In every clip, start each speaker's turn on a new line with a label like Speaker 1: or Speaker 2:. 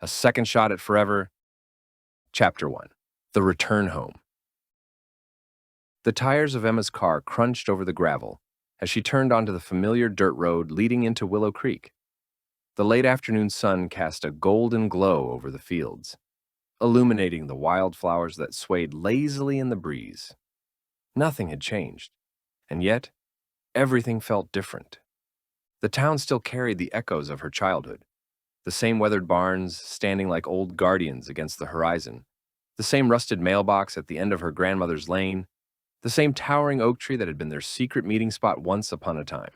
Speaker 1: A second shot at forever. Chapter 1. The Return Home. The tires of Emma's car crunched over the gravel as she turned onto the familiar dirt road leading into Willow Creek. The late afternoon sun cast a golden glow over the fields, illuminating the wildflowers that swayed lazily in the breeze. Nothing had changed, and yet everything felt different. The town still carried the echoes of her childhood, the same weathered barns standing like old guardians against the horizon, the same rusted mailbox at the end of her grandmother's lane, the same towering oak tree that had been their secret meeting spot once upon a time.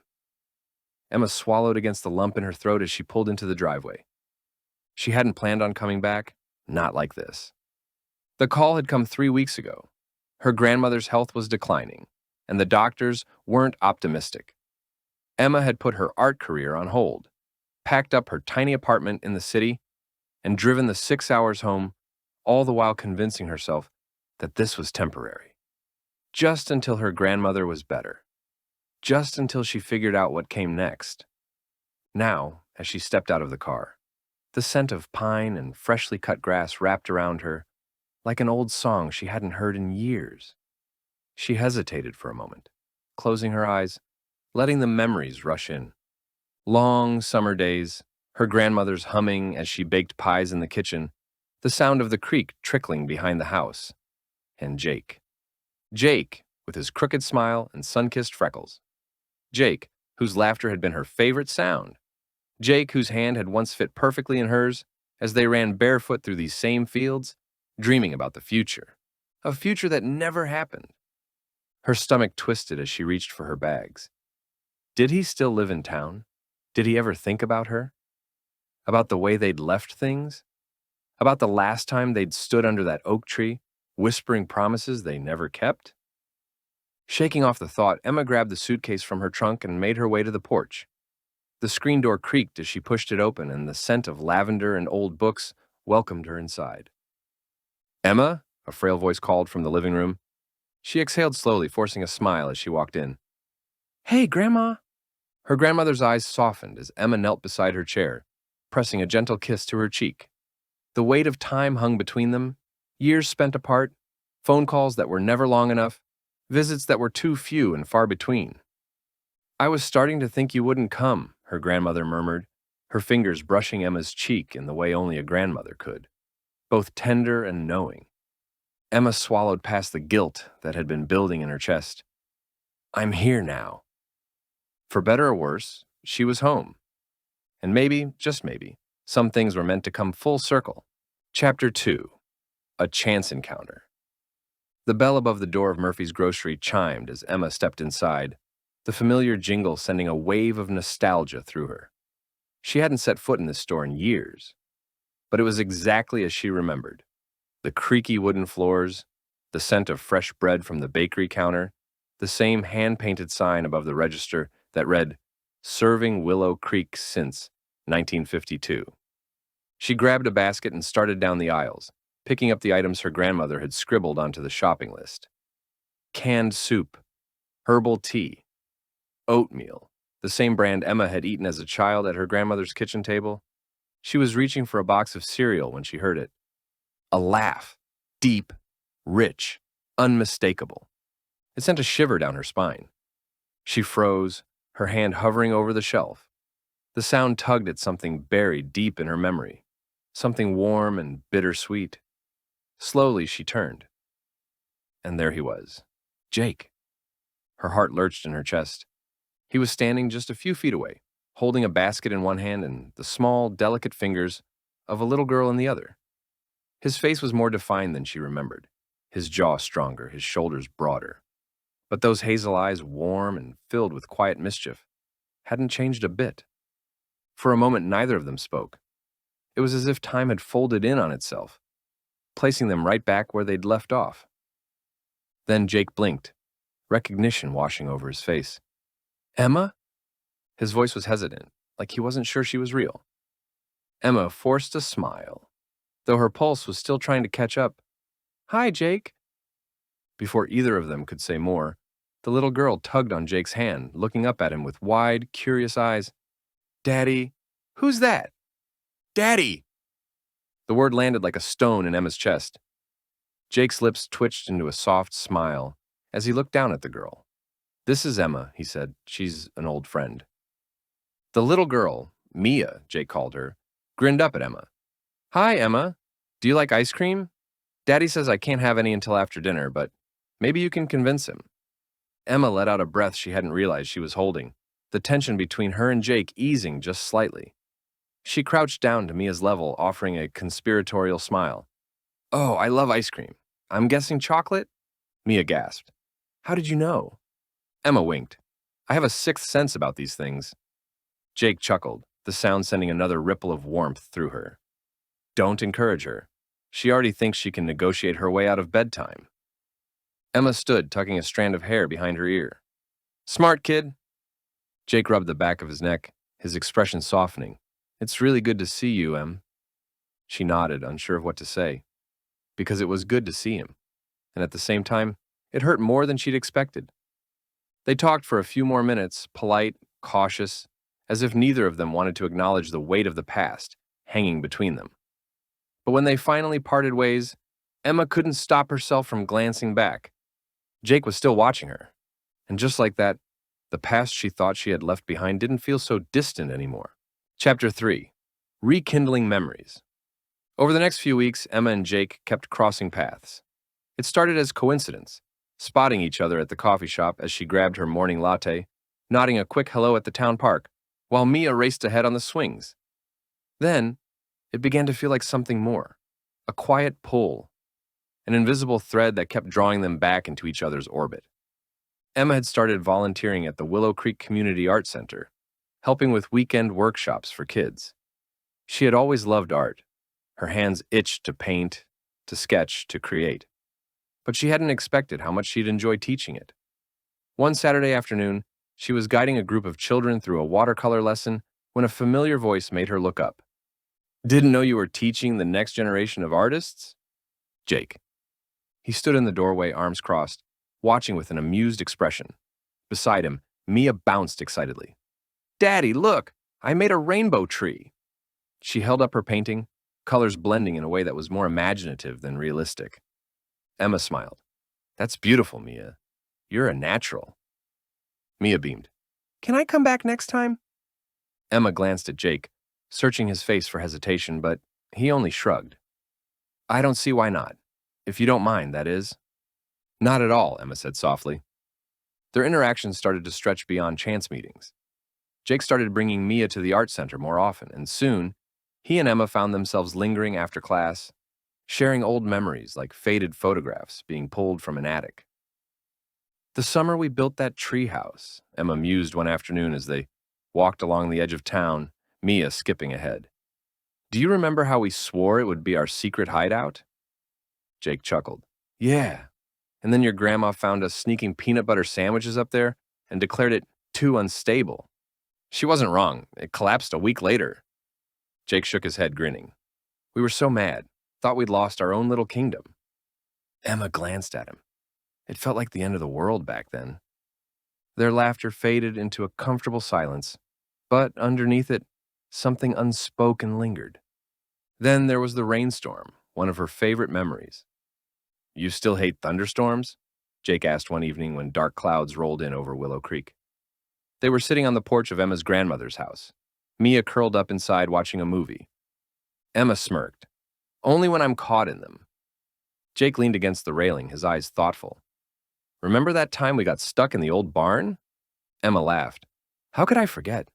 Speaker 1: Emma swallowed against the lump in her throat as she pulled into the driveway. She hadn't planned on coming back, not like this. The call had come 3 weeks ago. Her grandmother's health was declining, and the doctors weren't optimistic. Emma had put her art career on hold, packed up her tiny apartment in the city, and driven the 6 hours home, all the while convincing herself that this was temporary. Just until her grandmother was better. Just until she figured out what came next. Now, as she stepped out of the car, the scent of pine and freshly cut grass wrapped around her like an old song she hadn't heard in years. She hesitated for a moment, closing her eyes, letting the memories rush in. Long summer days, her grandmother's humming as she baked pies in the kitchen, the sound of the creek trickling behind the house, and Jake. Jake, with his crooked smile and sun-kissed freckles. Jake, whose laughter had been her favorite sound. Jake, whose hand had once fit perfectly in hers as they ran barefoot through these same fields, dreaming about the future. A future that never happened. Her stomach twisted as she reached for her bags. Did he still live in town? Did he ever think about her? About the way they'd left things? About the last time they'd stood under that oak tree, whispering promises they never kept? Shaking off the thought, Emma grabbed the suitcase from her trunk and made her way to the porch. The screen door creaked as she pushed it open, and the scent of lavender and old books welcomed her inside. "Emma?" a frail voice called from the living room. She exhaled slowly, forcing a smile as she walked in. "Hey, Grandma!" Her grandmother's eyes softened as Emma knelt beside her chair, pressing a gentle kiss to her cheek. The weight of time hung between them, years spent apart, phone calls that were never long enough, visits that were too few and far between. "I was starting to think you wouldn't come," her grandmother murmured, her fingers brushing Emma's cheek in the way only a grandmother could, both tender and knowing. Emma swallowed past the guilt that had been building in her chest. "I'm here now." For better or worse, she was home. And maybe, just maybe, some things were meant to come full circle. Chapter 2. A Chance Encounter. The bell above the door of Murphy's grocery chimed as Emma stepped inside, the familiar jingle sending a wave of nostalgia through her. She hadn't set foot in this store in years, but it was exactly as she remembered. The creaky wooden floors, the scent of fresh bread from the bakery counter, the same hand-painted sign above the register that read, "Serving Willow Creek since 1952. She grabbed a basket and started down the aisles, picking up the items her grandmother had scribbled onto the shopping list. Canned soup, herbal tea, oatmeal, the same brand Emma had eaten as a child at her grandmother's kitchen table. She was reaching for a box of cereal when she heard it. A laugh, deep, rich, unmistakable. It sent a shiver down her spine. She froze, her hand hovering over the shelf. The sound tugged at something buried deep in her memory, something warm and bittersweet. Slowly she turned. And there he was. Jake. Her heart lurched in her chest. He was standing just a few feet away, holding a basket in one hand and the small, delicate fingers of a little girl in the other. His face was more defined than she remembered, his jaw stronger, his shoulders broader. But those hazel eyes, warm and filled with quiet mischief, hadn't changed a bit. For a moment, neither of them spoke. It was as if time had folded in on itself, placing them right back where they'd left off. Then Jake blinked, recognition washing over his face. "Emma?" His voice was hesitant, like he wasn't sure she was real. Emma forced a smile, though her pulse was still trying to catch up. "Hi, Jake." Before either of them could say more, the little girl tugged on Jake's hand, looking up at him with wide, curious eyes. "Daddy, who's that? Daddy!" The word landed like a stone in Emma's chest. Jake's lips twitched into a soft smile as he looked down at the girl. "This is Emma," he said. "She's an old friend." The little girl, Mia, Jake called her, grinned up at Emma. "Hi, Emma. Do you like ice cream? Daddy says I can't have any until after dinner, but maybe you can convince him." Emma let out a breath she hadn't realized she was holding, the tension between her and Jake easing just slightly. She crouched down to Mia's level, offering a conspiratorial smile. "Oh, I love ice cream. I'm guessing chocolate?" Mia gasped. "How did you know?" Emma winked. "I have a sixth sense about these things." Jake chuckled, the sound sending another ripple of warmth through her. "Don't encourage her. She already thinks she can negotiate her way out of bedtime." Emma stood, tucking a strand of hair behind her ear. "Smart kid." Jake rubbed the back of his neck, his expression softening. "It's really good to see you, Em." She nodded, unsure of what to say, because it was good to see him, and at the same time, it hurt more than she'd expected. They talked for a few more minutes, polite, cautious, as if neither of them wanted to acknowledge the weight of the past hanging between them. But when they finally parted ways, Emma couldn't stop herself from glancing back. Jake was still watching her, and just like that, the past she thought she had left behind didn't feel so distant anymore. Chapter 3. Rekindling Memories. Over the next few weeks, Emma and Jake kept crossing paths. It started as coincidence, spotting each other at the coffee shop as she grabbed her morning latte, nodding a quick hello at the town park, while Mia raced ahead on the swings. Then, it began to feel like something more, a quiet pull, an invisible thread that kept drawing them back into each other's orbit. Emma had started volunteering at the Willow Creek Community Art Center, helping with weekend workshops for kids. She had always loved art. Her hands itched to paint, to sketch, to create. But she hadn't expected how much she'd enjoy teaching it. One Saturday afternoon, she was guiding a group of children through a watercolor lesson when a familiar voice made her look up. "Didn't know you were teaching the next generation of artists?" Jake. He stood in the doorway, arms crossed, watching with an amused expression. Beside him, Mia bounced excitedly. "Daddy, look! I made a rainbow tree!" She held up her painting, colors blending in a way that was more imaginative than realistic. Emma smiled. "That's beautiful, Mia. You're a natural." Mia beamed. "Can I come back next time?" Emma glanced at Jake, searching his face for hesitation, but he only shrugged. "I don't see why not. If you don't mind, that is." "Not at all," Emma said softly. Their interactions started to stretch beyond chance meetings. Jake started bringing Mia to the art center more often, and soon, he and Emma found themselves lingering after class, sharing old memories like faded photographs being pulled from an attic. "The summer we built that tree house," Emma mused one afternoon as they walked along the edge of town, Mia skipping ahead. "Do you remember how we swore it would be our secret hideout?" Jake chuckled. "Yeah. And then your grandma found us sneaking peanut butter sandwiches up there and declared it too unstable. She wasn't wrong. It collapsed a week later." Jake shook his head, grinning. "We were so mad. Thought we'd lost our own little kingdom." Emma glanced at him. It felt like the end of the world back then. Their laughter faded into a comfortable silence, but underneath it, something unspoken lingered. Then there was the rainstorm, one of her favorite memories. "You still hate thunderstorms?" Jake asked one evening when dark clouds rolled in over Willow Creek. They were sitting on the porch of Emma's grandmother's house, Mia curled up inside watching a movie. Emma smirked. "Only when I'm caught in them." Jake leaned against the railing, his eyes thoughtful. "Remember that time we got stuck in the old barn?" Emma laughed. "How could I forget?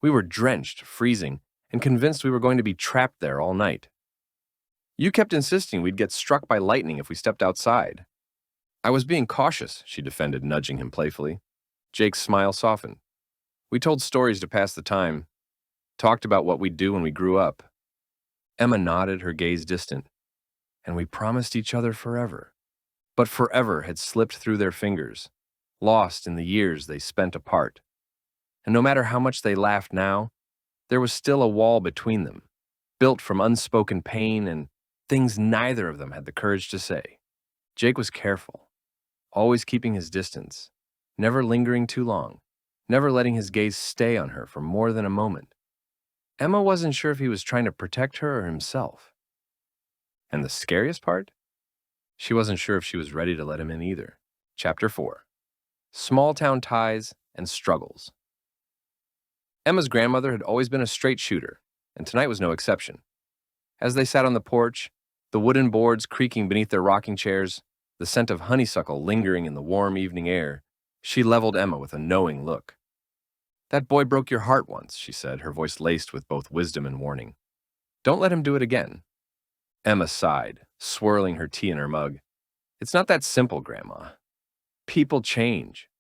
Speaker 1: We were drenched, freezing, and convinced we were going to be trapped there all night. You kept insisting we'd get struck by lightning if we stepped outside." "I was being cautious," she defended, nudging him playfully. Jake's smile softened. "We told stories to pass the time, talked about what we'd do when we grew up." Emma nodded, her gaze distant. "And we promised each other forever." But forever had slipped through their fingers, lost in the years they spent apart. And no matter how much they laughed now, there was still a wall between them, built from unspoken pain and things neither of them had the courage to say. Jake was careful, always keeping his distance, never lingering too long, never letting his gaze stay on her for more than a moment. Emma wasn't sure if he was trying to protect her or himself. And the scariest part? She wasn't sure if she was ready to let him in either. Chapter 4. Small Town Ties and Struggles. Emma's grandmother had always been a straight shooter, and tonight was no exception. As they sat on the porch, the wooden boards creaking beneath their rocking chairs, the scent of honeysuckle lingering in the warm evening air, she leveled Emma with a knowing look. "That boy broke your heart once," she said, her voice laced with both wisdom and warning. "Don't let him do it again." Emma sighed, swirling her tea in her mug. "It's not that simple, Grandma. People change."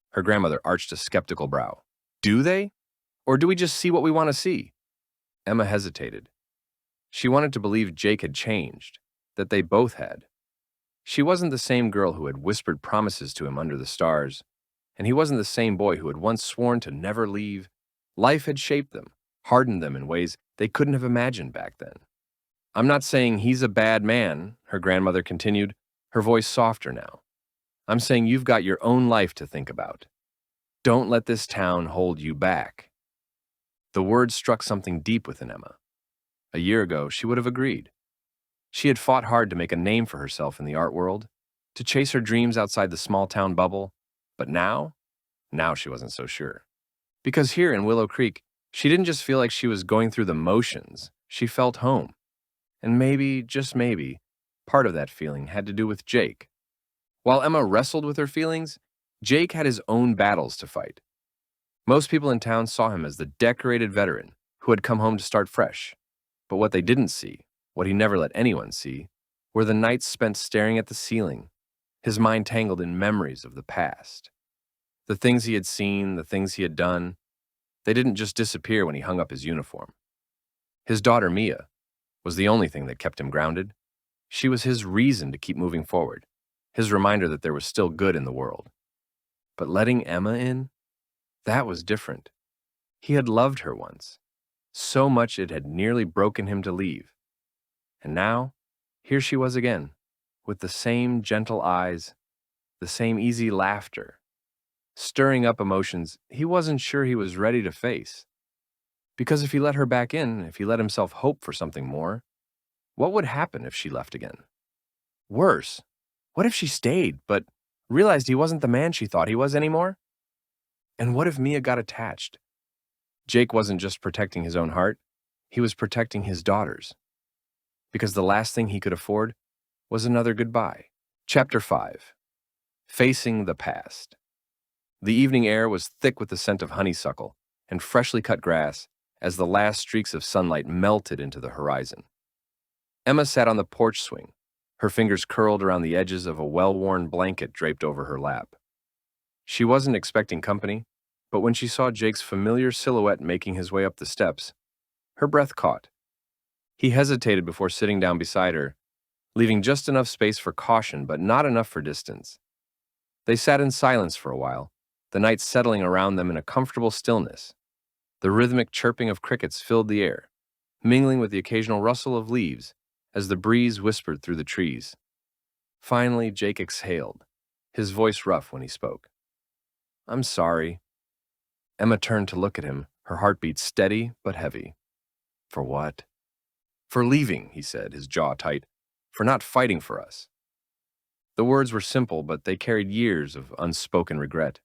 Speaker 1: Her grandmother arched a skeptical brow. "Do they? Or do we just see what we want to see?" Emma hesitated. She wanted to believe Jake had changed, that they both had. She wasn't the same girl who had whispered promises to him under the stars, and he wasn't the same boy who had once sworn to never leave. Life had shaped them, hardened them in ways they couldn't have imagined back then. "I'm not saying he's a bad man," her grandmother continued, her voice softer now. "I'm saying you've got your own life to think about. Don't let this town hold you back." The words struck something deep within Emma. A year ago, she would have agreed. She had fought hard to make a name for herself in the art world, to chase her dreams outside the small-town bubble, but now she wasn't so sure. Because here in Willow Creek, she didn't just feel like she was going through the motions, she felt home. And maybe, just maybe, part of that feeling had to do with Jake. While Emma wrestled with her feelings, Jake had his own battles to fight. Most people in town saw him as the decorated veteran who had come home to start fresh. But what they didn't see, what he never let anyone see, were the nights spent staring at the ceiling, his mind tangled in memories of the past. The things he had seen, the things he had done, they didn't just disappear when he hung up his uniform. His daughter, Mia, was the only thing that kept him grounded. She was his reason to keep moving forward, his reminder that there was still good in the world. But letting Emma in? That was different. He had loved her once, so much it had nearly broken him to leave. And now, here she was again, with the same gentle eyes, the same easy laughter, stirring up emotions he wasn't sure he was ready to face. Because if he let her back in, if he let himself hope for something more, what would happen if she left again? Worse, what if she stayed, but realized he wasn't the man she thought he was anymore? And what if Mia got attached? Jake wasn't just protecting his own heart, he was protecting his daughter's. Because the last thing he could afford was another goodbye. Chapter 5. Facing the Past. The evening air was thick with the scent of honeysuckle and freshly cut grass as the last streaks of sunlight melted into the horizon. Emma sat on the porch swing, her fingers curled around the edges of a well-worn blanket draped over her lap. She wasn't expecting company, but when she saw Jake's familiar silhouette making his way up the steps, her breath caught. He hesitated before sitting down beside her, leaving just enough space for caution but not enough for distance. They sat in silence for a while, the night settling around them in a comfortable stillness. The rhythmic chirping of crickets filled the air, mingling with the occasional rustle of leaves as the breeze whispered through the trees. Finally, Jake exhaled, his voice rough when he spoke. "I'm sorry." Emma turned to look at him, her heartbeat steady but heavy. "For what?" "For leaving," he said, his jaw tight. "For not fighting for us." The words were simple, but they carried years of unspoken regret.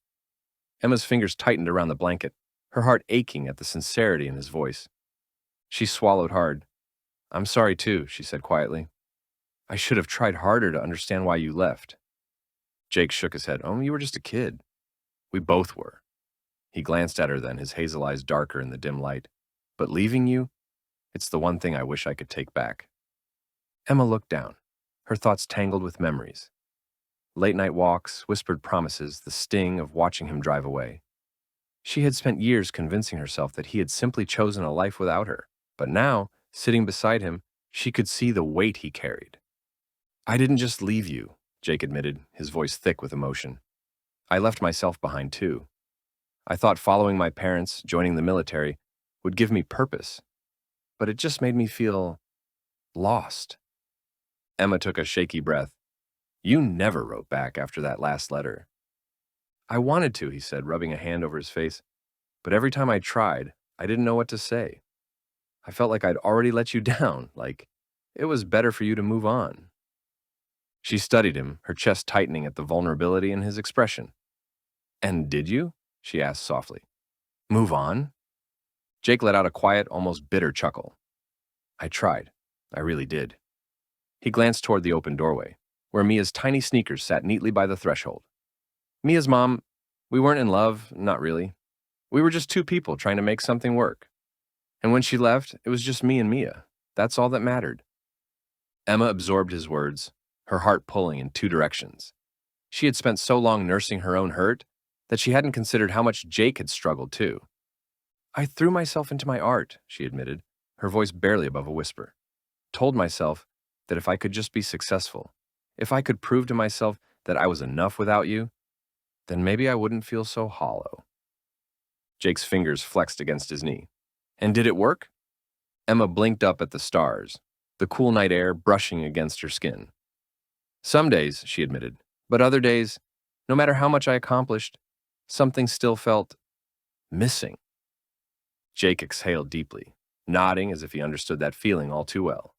Speaker 1: Emma's fingers tightened around the blanket, her heart aching at the sincerity in his voice. She swallowed hard. "I'm sorry too," she said quietly. "I should have tried harder to understand why you left." Jake shook his head. "Oh, you were just a kid." "We both were." He glanced at her then, his hazel eyes darker in the dim light. "But leaving you? It's the one thing I wish I could take back." Emma looked down, her thoughts tangled with memories. Late-night walks, whispered promises, the sting of watching him drive away. She had spent years convincing herself that he had simply chosen a life without her, but now, sitting beside him, she could see the weight he carried. "I didn't just leave you," Jake admitted, his voice thick with emotion. "I left myself behind too. I thought following my parents, joining the military, would give me purpose, but it just made me feel lost." Emma took a shaky breath. "You never wrote back after that last letter." "I wanted to," he said, rubbing a hand over his face, "but every time I tried, I didn't know what to say. I felt like I'd already let you down, like It was better for you to move on. She studied him, her chest tightening at the vulnerability in his expression. And did you? She asked softly. Move on? Jake let out a quiet, almost bitter chuckle. I tried. I really did. He glanced toward the open doorway, where Mia's tiny sneakers sat neatly by the threshold. Mia's mom, we weren't in love, not really. We were just two people trying to make something work. And when she left, it was just me and Mia. That's all that mattered. Emma absorbed his words, her heart pulling in two directions. She had spent so long nursing her own hurt that she hadn't considered how much Jake had struggled too. I threw myself into my art, she admitted, her voice barely above a whisper. Told myself that if I could just be successful, if I could prove to myself that I was enough without you, then maybe I wouldn't feel so hollow. Jake's fingers flexed against his knee. And did it work? Emma blinked up at the stars, the cool night air brushing against her skin. Some days, she admitted, but other days, no matter how much I accomplished, something still felt missing. Jake exhaled deeply, nodding as if he understood that feeling all too well.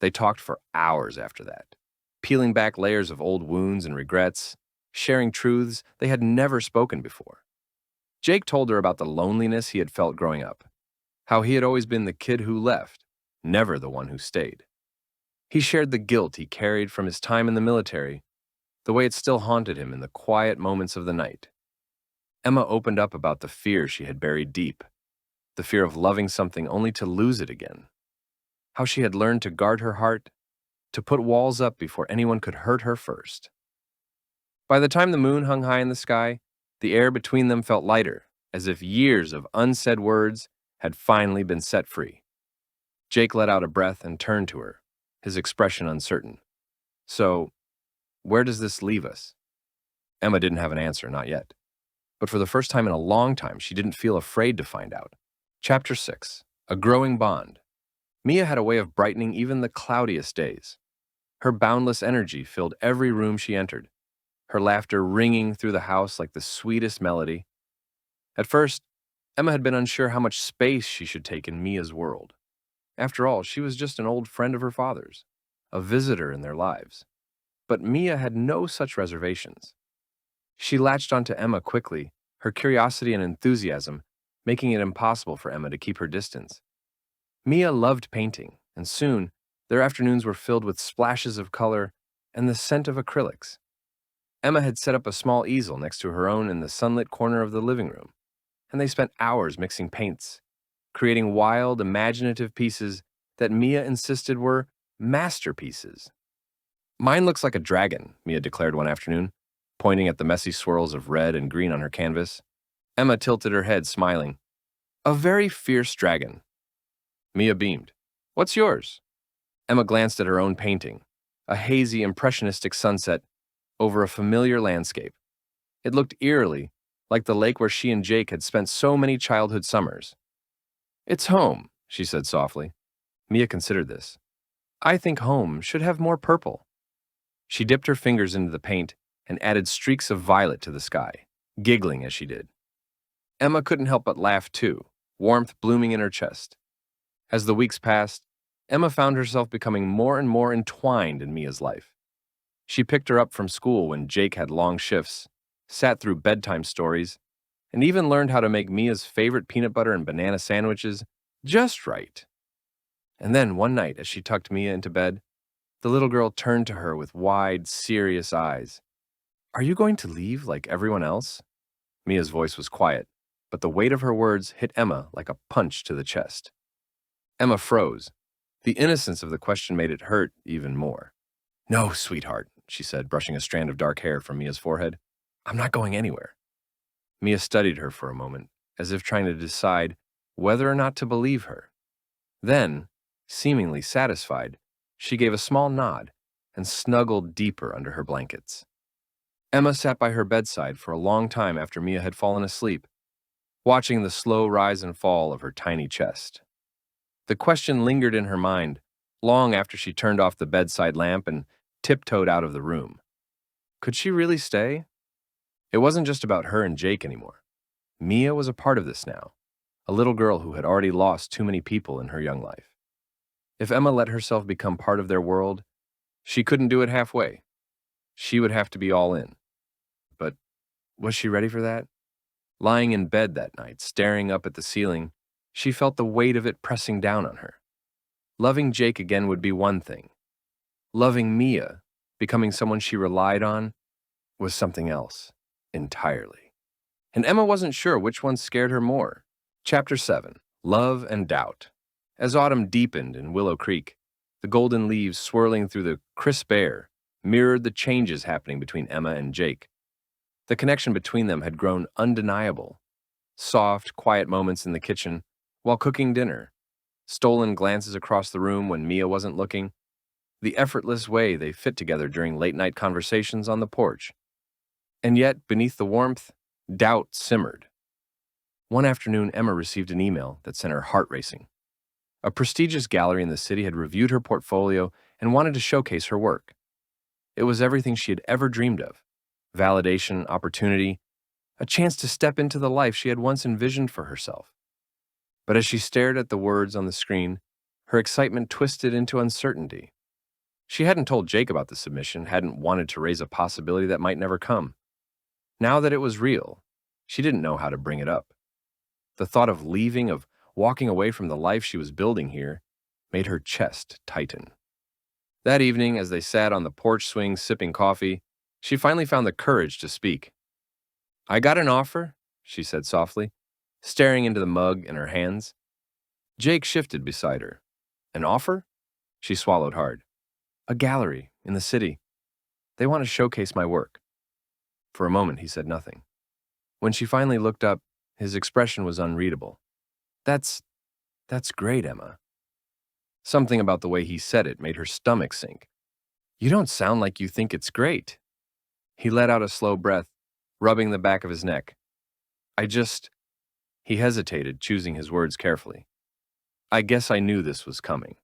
Speaker 1: They talked for hours after that, peeling back layers of old wounds and regrets, sharing truths they had never spoken before. Jake told her about the loneliness he had felt growing up, how he had always been the kid who left, never the one who stayed. He shared the guilt he carried from his time in the military, the way it still haunted him in the quiet moments of the night. Emma opened up about the fear she had buried deep, the fear of loving something only to lose it again. How she had learned to guard her heart, to put walls up before anyone could hurt her first. By the time the moon hung high in the sky, the air between them felt lighter, as if years of unsaid words had finally been set free. Jake let out a breath and turned to her, his expression uncertain. So, where does this leave us? Emma didn't have an answer, not yet. But for the first time in a long time, she didn't feel afraid to find out. Chapter 6. A Growing Bond. Mia had a way of brightening even the cloudiest days. Her boundless energy filled every room she entered, her laughter ringing through the house like the sweetest melody. At first, Emma had been unsure how much space she should take in Mia's world. After all, she was just an old friend of her father's, a visitor in their lives. But Mia had no such reservations. She latched onto Emma quickly, her curiosity and enthusiasm making it impossible for Emma to keep her distance. Mia loved painting, and soon their afternoons were filled with splashes of color and the scent of acrylics. Emma had set up a small easel next to her own in the sunlit corner of the living room, and they spent hours mixing paints, creating wild, imaginative pieces that Mia insisted were masterpieces. Mine looks like a dragon, Mia declared one afternoon, pointing at the messy swirls of red and green on her canvas. Emma tilted her head, smiling. A very fierce dragon. Mia beamed. What's yours? Emma glanced at her own painting, a hazy, impressionistic sunset over a familiar landscape. It looked eerily like the lake where she and Jake had spent so many childhood summers. It's home, she said softly. Mia considered this. I think home should have more purple. She dipped her fingers into the paint and added streaks of violet to the sky, giggling as she did. Emma couldn't help but laugh too, warmth blooming in her chest. As the weeks passed, Emma found herself becoming more and more entwined in Mia's life. She picked her up from school when Jake had long shifts, sat through bedtime stories, and even learned how to make Mia's favorite peanut butter and banana sandwiches just right. And then one night, as she tucked Mia into bed, the little girl turned to her with wide, serious eyes. Are you going to leave like everyone else? Mia's voice was quiet, but the weight of her words hit Emma like a punch to the chest. Emma froze. The innocence of the question made it hurt even more. No, sweetheart, she said, brushing a strand of dark hair from Mia's forehead. I'm not going anywhere. Mia studied her for a moment, as if trying to decide whether or not to believe her. Then, seemingly satisfied, she gave a small nod and snuggled deeper under her blankets. Emma sat by her bedside for a long time after Mia had fallen asleep, watching the slow rise and fall of her tiny chest. The question lingered in her mind long after she turned off the bedside lamp and tiptoed out of the room. Could she really stay? It wasn't just about her and Jake anymore. Mia was a part of this now, a little girl who had already lost too many people in her young life. If Emma let herself become part of their world, she couldn't do it halfway. She would have to be all in. But was she ready for that? Lying in bed that night, staring up at the ceiling, she felt the weight of it pressing down on her. Loving Jake again would be one thing. Loving Mia, becoming someone she relied on, was something else entirely. And Emma wasn't sure which one scared her more. Chapter 7. Love and Doubt. As autumn deepened in Willow Creek, the golden leaves swirling through the crisp air mirrored the changes happening between Emma and Jake. The connection between them had grown undeniable. Soft, quiet moments in the kitchen while cooking dinner, stolen glances across the room when Mia wasn't looking, the effortless way they fit together during late-night conversations on the porch. And yet, beneath the warmth, doubt simmered. One afternoon, Emma received an email that sent her heart racing. A prestigious gallery in the city had reviewed her portfolio and wanted to showcase her work. It was everything she had ever dreamed of: validation, opportunity, a chance to step into the life she had once envisioned for herself. But as she stared at the words on the screen, her excitement twisted into uncertainty. She hadn't told Jake about the submission, hadn't wanted to raise a possibility that might never come. Now that it was real, she didn't know how to bring it up. The thought of leaving, of walking away from the life she was building here, made her chest tighten. That evening, as they sat on the porch swing sipping coffee, she finally found the courage to speak. "I got an offer," she said softly, staring into the mug in her hands. Jake shifted beside her. "An offer?" She swallowed hard. "A gallery in the city. They want to showcase my work." For a moment, he said nothing. When she finally looked up, his expression was unreadable. That's great, Emma." Something about the way he said it made her stomach sink. "You don't sound like you think it's great." He let out a slow breath, rubbing the back of his neck. "I just—" He hesitated, choosing his words carefully. "I guess I knew this was coming.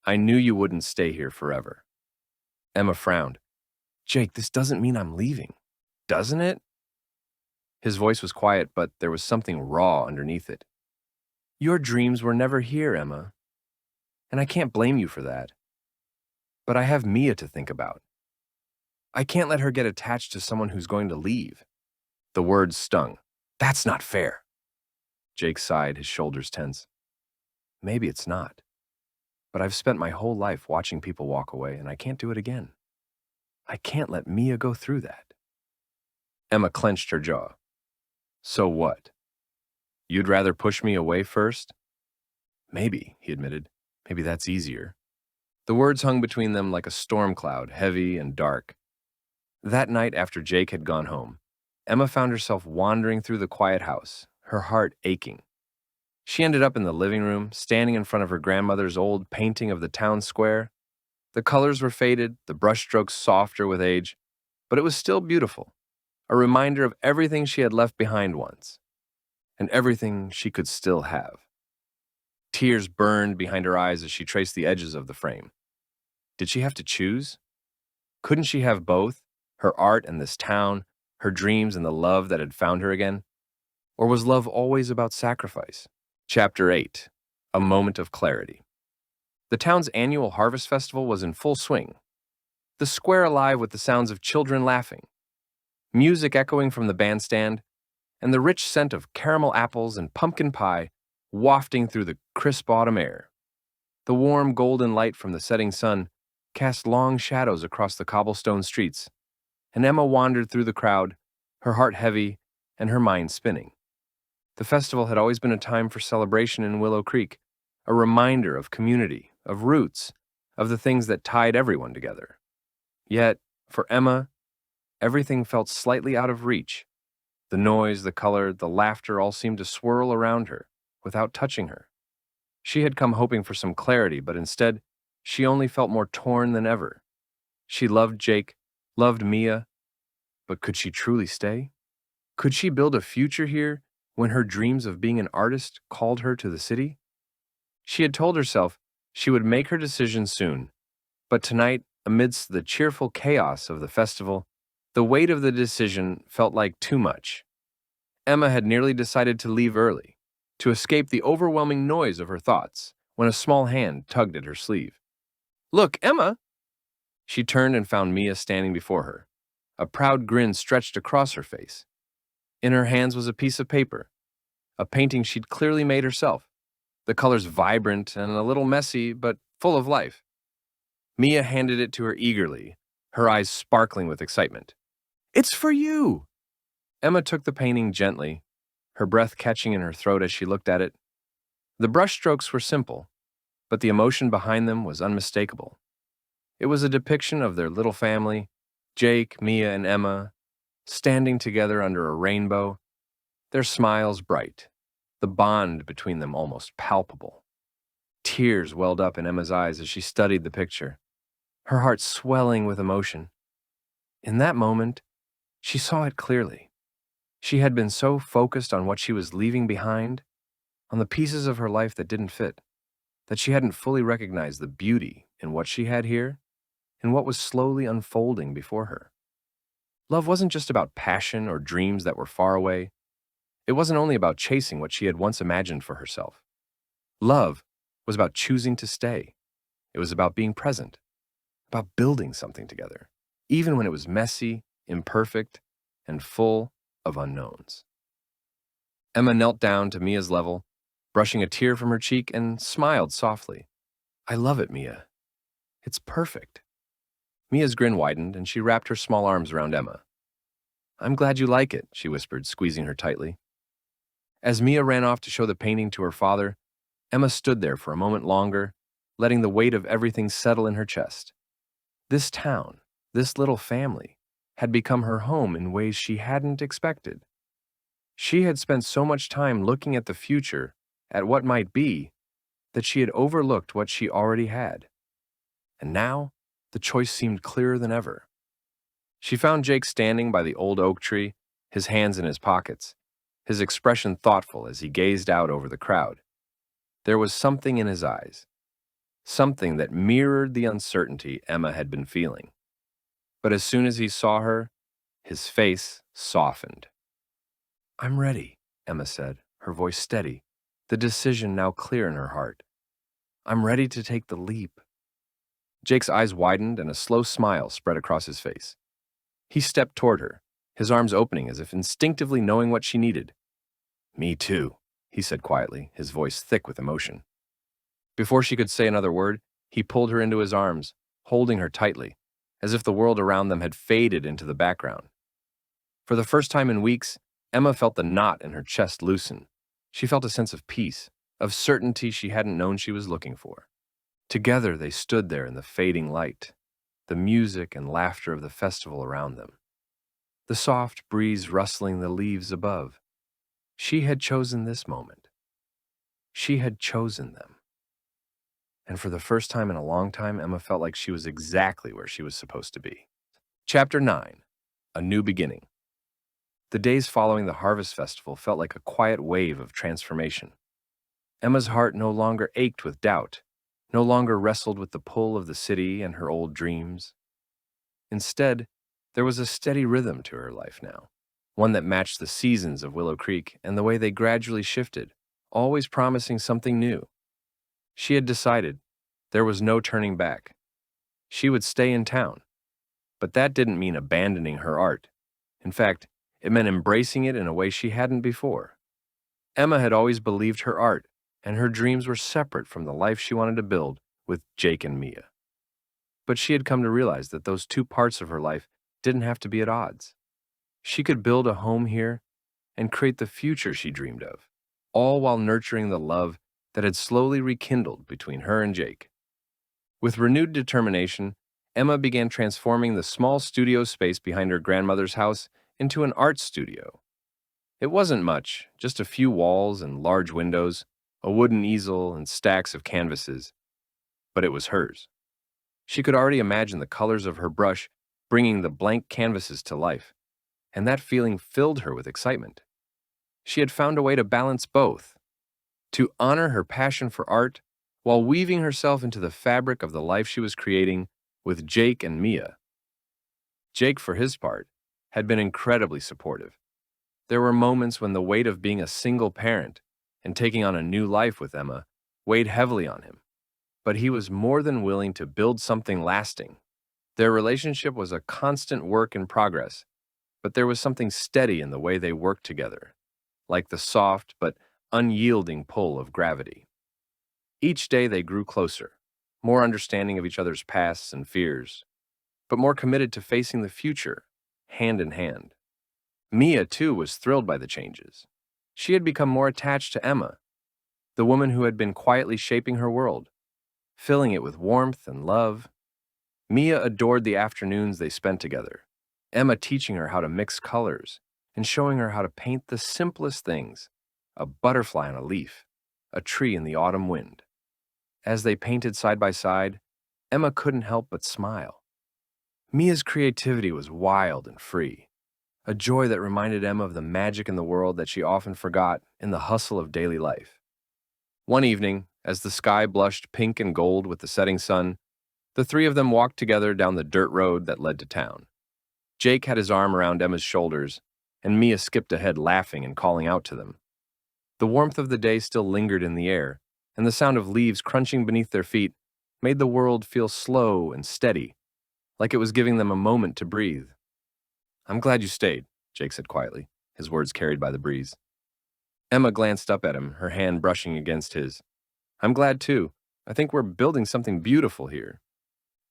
Speaker 1: I knew you wouldn't stay here forever." Emma frowned. "Jake, this doesn't mean I'm leaving, doesn't it?" His voice was quiet, but there was something raw underneath it. "Your dreams were never here, Emma, and I can't blame you for that. But I have Mia to think about. I can't let her get attached to someone who's going to leave." The words stung. "That's not fair." Jake sighed, his shoulders tense. "Maybe it's not. But I've spent my whole life watching people walk away, and I can't do it again. I can't let Mia go through that." Emma clenched her jaw. "So what? You'd rather push me away first?" "Maybe," he admitted. "Maybe that's easier." The words hung between them like a storm cloud, heavy and dark. That night after Jake had gone home, Emma found herself wandering through the quiet house, her heart aching. She ended up in the living room, standing in front of her grandmother's old painting of the town square. The colors were faded, the brushstrokes softer with age, but it was still beautiful, a reminder of everything she had left behind once, and everything she could still have. Tears burned behind her eyes as she traced the edges of the frame. Did she have to choose? Couldn't she have both, her art and this town, her dreams and the love that had found her again? Or was love always about sacrifice? Chapter 8. A Moment of Clarity. The town's annual harvest festival was in full swing, the square alive with the sounds of children laughing, music echoing from the bandstand, and the rich scent of caramel apples and pumpkin pie wafting through the crisp autumn air. The warm golden light from the setting sun cast long shadows across the cobblestone streets, and Emma wandered through the crowd, her heart heavy and her mind spinning. The festival had always been a time for celebration in Willow Creek, a reminder of community, of roots, of the things that tied everyone together. Yet, for Emma, everything felt slightly out of reach. The noise, the color, the laughter all seemed to swirl around her, without touching her. She had come hoping for some clarity, but instead, she only felt more torn than ever. She loved Jake, loved Mia, but could she truly stay? Could she build a future here when her dreams of being an artist called her to the city? She had told herself she would make her decision soon, but tonight, amidst the cheerful chaos of the festival, the weight of the decision felt like too much. Emma had nearly decided to leave early, to escape the overwhelming noise of her thoughts, when a small hand tugged at her sleeve. "Look, Emma!" She turned and found Mia standing before her. A proud grin stretched across her face. In her hands was a piece of paper, a painting she'd clearly made herself, the colors vibrant and a little messy, but full of life. Mia handed it to her eagerly, her eyes sparkling with excitement. "It's for you!" Emma took the painting gently, her breath catching in her throat as she looked at it. The brushstrokes were simple, but the emotion behind them was unmistakable. It was a depiction of their little family, Jake, Mia, and Emma, standing together under a rainbow, their smiles bright, the bond between them almost palpable. Tears welled up in Emma's eyes as she studied the picture, her heart swelling with emotion. In that moment, she saw it clearly. She had been so focused on what she was leaving behind, on the pieces of her life that didn't fit, that she hadn't fully recognized the beauty in what she had here and what was slowly unfolding before her. Love wasn't just about passion or dreams that were far away. It wasn't only about chasing what she had once imagined for herself. Love was about choosing to stay. It was about being present, about building something together, even when it was messy, imperfect, and full of unknowns. Emma knelt down to Mia's level, brushing a tear from her cheek, and smiled softly. "I love it, Mia. It's perfect." Mia's grin widened, and she wrapped her small arms around Emma. "I'm glad you like it," she whispered, squeezing her tightly. As Mia ran off to show the painting to her father, Emma stood there for a moment longer, letting the weight of everything settle in her chest. This town, this little family, had become her home in ways she hadn't expected. She had spent so much time looking at the future, at what might be, that she had overlooked what she already had. And now, the choice seemed clearer than ever. She found Jake standing by the old oak tree, his hands in his pockets, his expression thoughtful as he gazed out over the crowd. There was something in his eyes, something that mirrored the uncertainty Emma had been feeling. But as soon as he saw her, his face softened. "I'm ready," Emma said, her voice steady, the decision now clear in her heart. "I'm ready to take the leap." Jake's eyes widened and a slow smile spread across his face. He stepped toward her, his arms opening as if instinctively knowing what she needed. "Me too," he said quietly, his voice thick with emotion. Before she could say another word, he pulled her into his arms, holding her tightly, as if the world around them had faded into the background. For the first time in weeks, Emma felt the knot in her chest loosen. She felt a sense of peace, of certainty she hadn't known she was looking for. Together they stood there in the fading light, the music and laughter of the festival around them, the soft breeze rustling the leaves above. She had chosen this moment. She had chosen them. And for the first time in a long time, Emma felt like she was exactly where she was supposed to be. Chapter 9. A New Beginning. The days following the Harvest Festival felt like a quiet wave of transformation. Emma's heart no longer ached with doubt, no longer wrestled with the pull of the city and her old dreams. Instead, there was a steady rhythm to her life now, one that matched the seasons of Willow Creek and the way they gradually shifted, always promising something new. She had decided there was no turning back. She would stay in town, but that didn't mean abandoning her art. In fact, it meant embracing it in a way she hadn't before. Emma had always believed her art and her dreams were separate from the life she wanted to build with Jake and Mia. But she had come to realize that those two parts of her life didn't have to be at odds. She could build a home here and create the future she dreamed of, all while nurturing the love that had slowly rekindled between her and Jake. With renewed determination, Emma began transforming the small studio space behind her grandmother's house into an art studio. It wasn't much, just a few walls and large windows, a wooden easel and stacks of canvases, but it was hers. She could already imagine the colors of her brush bringing the blank canvases to life, and that feeling filled her with excitement. She had found a way to balance both, to honor her passion for art while weaving herself into the fabric of the life she was creating with Jake and Mia. Jake, for his part, had been incredibly supportive. There were moments when the weight of being a single parent and taking on a new life with Emma weighed heavily on him, but he was more than willing to build something lasting. Their relationship was a constant work in progress, but there was something steady in the way they worked together, like the soft but unyielding pull of gravity. Each day they grew closer, more understanding of each other's pasts and fears, but more committed to facing the future, hand in hand. Mia, too, was thrilled by the changes. She had become more attached to Emma, the woman who had been quietly shaping her world, filling it with warmth and love. Mia adored the afternoons they spent together, Emma teaching her how to mix colors and showing her how to paint the simplest things, a butterfly on a leaf, a tree in the autumn wind. As they painted side by side, Emma couldn't help but smile. Mia's creativity was wild and free, a joy that reminded Emma of the magic in the world that she often forgot in the hustle of daily life. One evening, as the sky blushed pink and gold with the setting sun, the three of them walked together down the dirt road that led to town. Jake had his arm around Emma's shoulders, and Mia skipped ahead laughing and calling out to them. The warmth of the day still lingered in the air, and the sound of leaves crunching beneath their feet made the world feel slow and steady, like it was giving them a moment to breathe. "I'm glad you stayed," Jake said quietly, his words carried by the breeze. Emma glanced up at him, her hand brushing against his. "I'm glad too. I think we're building something beautiful here."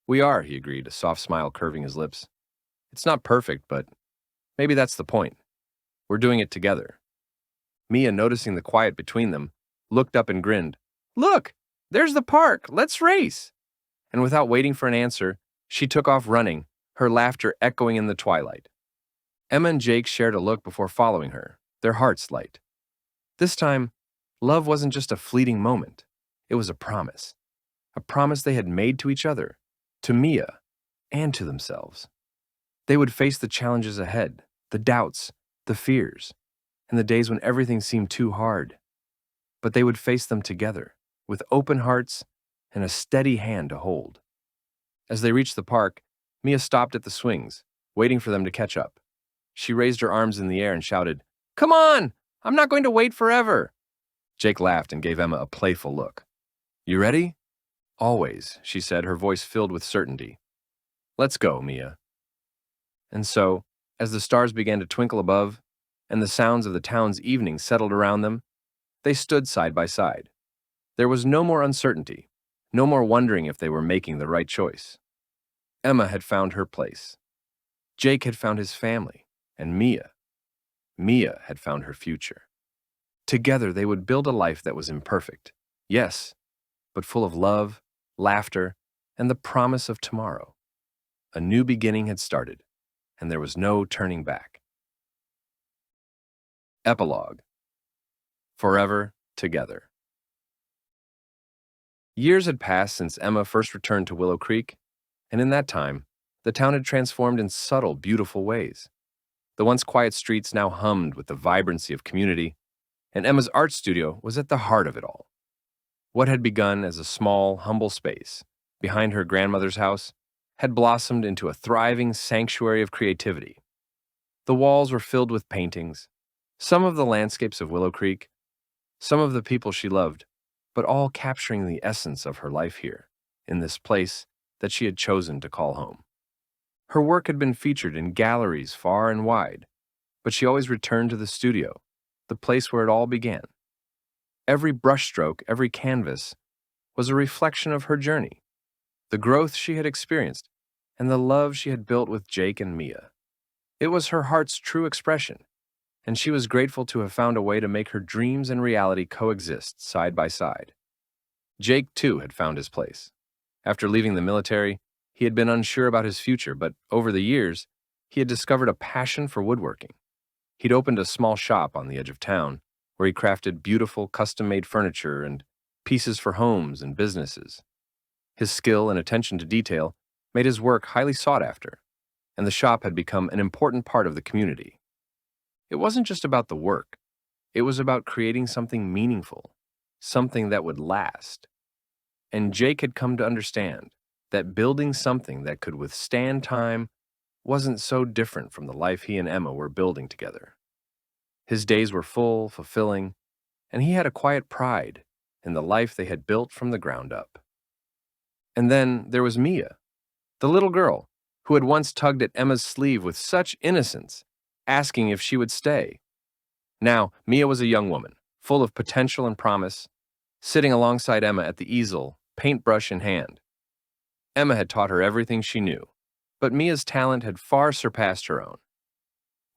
Speaker 1: "We are," he agreed, a soft smile curving his lips. "It's not perfect, but maybe that's the point. We're doing it together." Mia, noticing the quiet between them, looked up and grinned. "Look, there's the park. Let's race." And without waiting for an answer, she took off running, her laughter echoing in the twilight. Emma and Jake shared a look before following her, their hearts light. This time, love wasn't just a fleeting moment. It was a promise they had made to each other, to Mia, and to themselves. They would face the challenges ahead, the doubts, the fears, and the days when everything seemed too hard. But they would face them together, with open hearts and a steady hand to hold. As they reached the park, Mia stopped at the swings, waiting for them to catch up. She raised her arms in the air and shouted, "Come on! I'm not going to wait forever!" Jake laughed and gave Emma a playful look. "You ready?" "Always," she said, her voice filled with certainty. "Let's go, Mia." And so, as the stars began to twinkle above, and the sounds of the town's evening settled around them, they stood side by side. There was no more uncertainty, no more wondering if they were making the right choice. Emma had found her place. Jake had found his family, and Mia had found her future. Together they would build a life that was imperfect, yes, but full of love, laughter, and the promise of tomorrow. A new beginning had started, and there was no turning back. Epilogue. Forever together. Years had passed since Emma first returned to Willow Creek, and in that time, the town had transformed in subtle, beautiful ways. The once quiet streets now hummed with the vibrancy of community, and Emma's art studio was at the heart of it all. What had begun as a small, humble space behind her grandmother's house had blossomed into a thriving sanctuary of creativity. The walls were filled with paintings, some of the landscapes of Willow Creek, some of the people she loved, but all capturing the essence of her life here, in this place that she had chosen to call home. Her work had been featured in galleries far and wide, but she always returned to the studio, the place where it all began. Every brushstroke, every canvas, was a reflection of her journey, the growth she had experienced, and the love she had built with Jake and Mia. It was her heart's true expression, and she was grateful to have found a way to make her dreams and reality coexist side by side. Jake, too, had found his place. After leaving the military, he had been unsure about his future, but over the years, he had discovered a passion for woodworking. He'd opened a small shop on the edge of town, where he crafted beautiful, custom-made furniture and pieces for homes and businesses. His skill and attention to detail made his work highly sought after, and the shop had become an important part of the community. It wasn't just about the work. It was about creating something meaningful, something that would last. And Jake had come to understand that building something that could withstand time wasn't so different from the life he and Emma were building together. His days were full, fulfilling, and he had a quiet pride in the life they had built from the ground up. And then there was Mia, the little girl who had once tugged at Emma's sleeve with such innocence, asking if she would stay. Now, Mia was a young woman, full of potential and promise, sitting alongside Emma at the easel, paintbrush in hand. Emma had taught her everything she knew, but Mia's talent had far surpassed her own.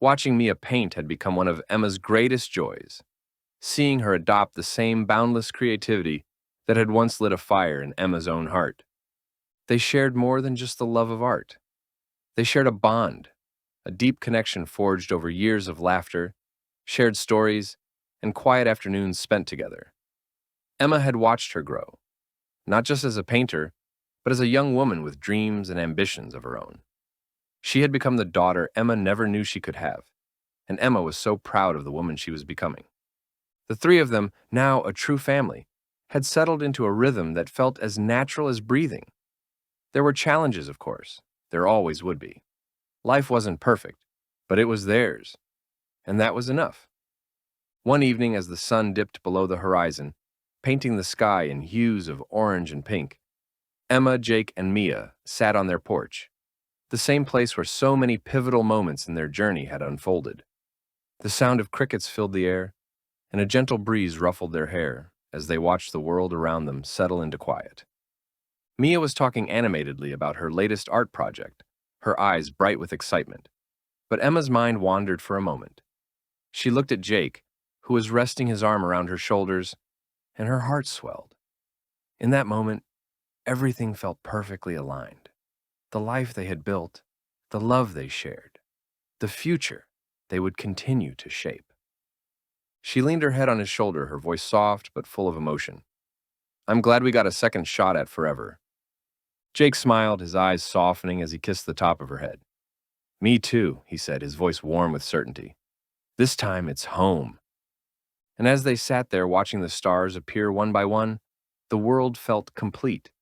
Speaker 1: Watching Mia paint had become one of Emma's greatest joys, seeing her adopt the same boundless creativity that had once lit a fire in Emma's own heart. They shared more than just the love of art. They shared a bond, a deep connection forged over years of laughter, shared stories, and quiet afternoons spent together. Emma had watched her grow, not just as a painter, but as a young woman with dreams and ambitions of her own. She had become the daughter Emma never knew she could have, and Emma was so proud of the woman she was becoming. The three of them, now a true family, had settled into a rhythm that felt as natural as breathing. There were challenges, of course. There always would be. Life wasn't perfect, but it was theirs, and that was enough. One evening, as the sun dipped below the horizon, painting the sky in hues of orange and pink, Emma, Jake, and Mia sat on their porch, the same place where so many pivotal moments in their journey had unfolded. The sound of crickets filled the air, and a gentle breeze ruffled their hair as they watched the world around them settle into quiet. Mia was talking animatedly about her latest art project, her eyes bright with excitement. But Emma's mind wandered for a moment. She looked at Jake, who was resting his arm around her shoulders, and her heart swelled. In that moment, everything felt perfectly aligned. The life they had built, the love they shared, the future they would continue to shape. She leaned her head on his shoulder, her voice soft but full of emotion. "I'm glad we got a second shot at forever." Jake smiled, his eyes softening as he kissed the top of her head. "Me too," he said, his voice warm with certainty. "This time it's home." And as they sat there watching the stars appear one by one, the world felt complete.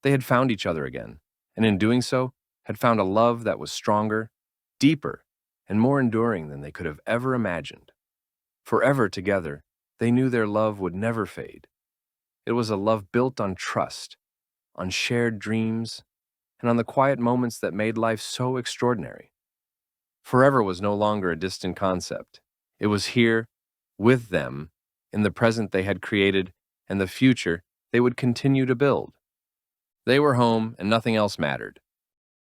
Speaker 1: They had found each other again, and in doing so, had found a love that was stronger, deeper, and more enduring than they could have ever imagined. Forever together, they knew their love would never fade. It was a love built on trust, on shared dreams, and on the quiet moments that made life so extraordinary. Forever was no longer a distant concept. It was here, with them, in the present they had created, and the future they would continue to build. They were home, and nothing else mattered.